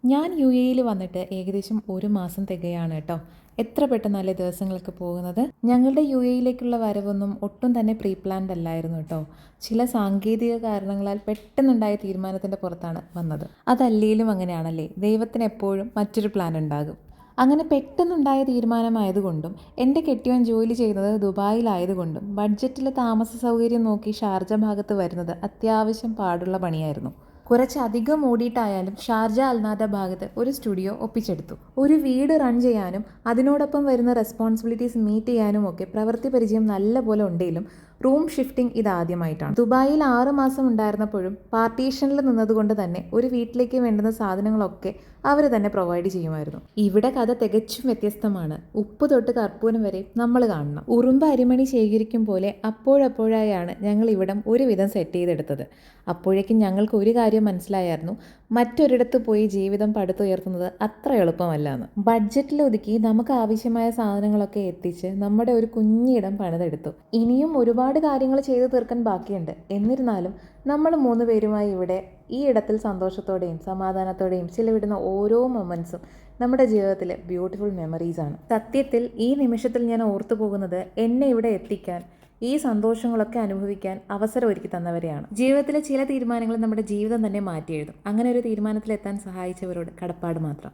ഞാൻ UAE വന്നിട്ട് ഏകദേശം 1 മാസം തികയാണ് കേട്ടോ. എത്ര പെട്ടെന്നല്ലേ ദിവസങ്ങളൊക്കെ പോകുന്നത്. ഞങ്ങളുടെ UAEയിലേക്കുള്ള വരവൊന്നും ഒട്ടും തന്നെ പ്രീ പ്ലാൻഡ് അല്ലായിരുന്നു കേട്ടോ. ചില സാങ്കേതിക കാരണങ്ങളാൽ പെട്ടെന്നുണ്ടായ തീരുമാനത്തിൻ്റെ പുറത്താണ് വന്നത്. അതല്ലേലും അങ്ങനെയാണല്ലേ, ദൈവത്തിന് എപ്പോഴും മറ്റൊരു പ്ലാൻ ഉണ്ടാകും. അങ്ങനെ പെട്ടെന്നുണ്ടായ തീരുമാനമായതുകൊണ്ടും എൻ്റെ കെട്ടിയോൻ ജോലി ചെയ്യുന്നത് ദുബായിലായതുകൊണ്ടും ബഡ്ജറ്റിൽ താമസ സൗകര്യം നോക്കി ഷാർജ ഭാഗത്ത് വരുന്നത് അത്യാവശ്യം പാടുള്ള പണിയായിരുന്നു. കുറച്ചധികം ഓടിയിട്ടായാലും ഷാർജ അൽനാദ ഭാഗത്ത് ഒരു സ്റ്റുഡിയോ ഒപ്പിച്ചെടുത്തു. ഒരു വീട് റൺ ചെയ്യാനും അതിനോടൊപ്പം വരുന്ന റെസ്പോൺസിബിലിറ്റീസ് മീറ്റ് ചെയ്യാനും ഒക്കെ പ്രവൃത്തി പരിചയം നല്ല പോലെ ഉണ്ടെങ്കിലും റൂം ഷിഫ്റ്റിംഗ് ഇതാദ്യമായിട്ടാണ്. ദുബായിൽ 6 മാസം ഉണ്ടായിരുന്നപ്പോഴും പാർട്ടീഷനിൽ നിന്നതുകൊണ്ട് തന്നെ ഒരു വീട്ടിലേക്ക് വേണ്ടുന്ന സാധനങ്ങളൊക്കെ അവർ തന്നെ പ്രൊവൈഡ് ചെയ്യുമായിരുന്നു. ഇവിടെ കഥ തികച്ചും വ്യത്യസ്തമാണ്. ഉപ്പ് തൊട്ട് കർപ്പൂരം വരെ നമ്മൾ കാണണം. ഉറുമ്പ് അരിമണി ശേഖരിക്കും പോലെ അപ്പോഴപ്പോഴായാണ് ഞങ്ങൾ ഇവിടം ഒരുവിധം സെറ്റ് ചെയ്തെടുത്തത്. അപ്പോഴേക്കും ഞങ്ങൾക്ക് ഒരു കാര്യം മനസ്സിലായിരുന്നു, മറ്റൊരിടത്ത് പോയി ജീവിതം പടുത്തുയർത്തുന്നത് അത്ര എളുപ്പമല്ല എന്ന്. ബഡ്ജറ്റിൽ ഒതുക്കി നമുക്ക് ആവശ്യമായ സാധനങ്ങളൊക്കെ എത്തിച്ച് നമ്മുടെ ഒരു കുഞ്ഞിടം പണിതെടുത്തു. ഇനിയും ഒരുപാട് കാര്യങ്ങൾ ചെയ്തു തീർക്കാൻ ബാക്കിയുണ്ട്. എന്നിരുന്നാലും നമ്മൾ 3 പേരുമായി ഇവിടെ ഈ ഇടത്തിൽ സന്തോഷത്തോടെയും സമാധാനത്തോടെയും ചിലവിടുന്ന ഓരോ മൊമെൻറ്റ്സും നമ്മുടെ ജീവിതത്തിലെ ബ്യൂട്ടിഫുൾ മെമ്മറീസാണ്. സത്യത്തിൽ ഈ നിമിഷത്തിൽ ഞാൻ ഓർത്തു പോകുന്നത് എന്നെ ഇവിടെ എത്തിക്കാൻ, ഈ സന്തോഷങ്ങളൊക്കെ അനുഭവിക്കാൻ അവസരം ഒരുക്കി തന്നവരെയാണ്. ജീവിതത്തിലെ ചില തീരുമാനങ്ങൾ നമ്മുടെ ജീവിതം തന്നെ മാറ്റി എഴുതും. അങ്ങനെ ഒരു തീരുമാനത്തിലെത്താൻ സഹായിച്ചവരോട് കടപ്പാട് മാത്രം.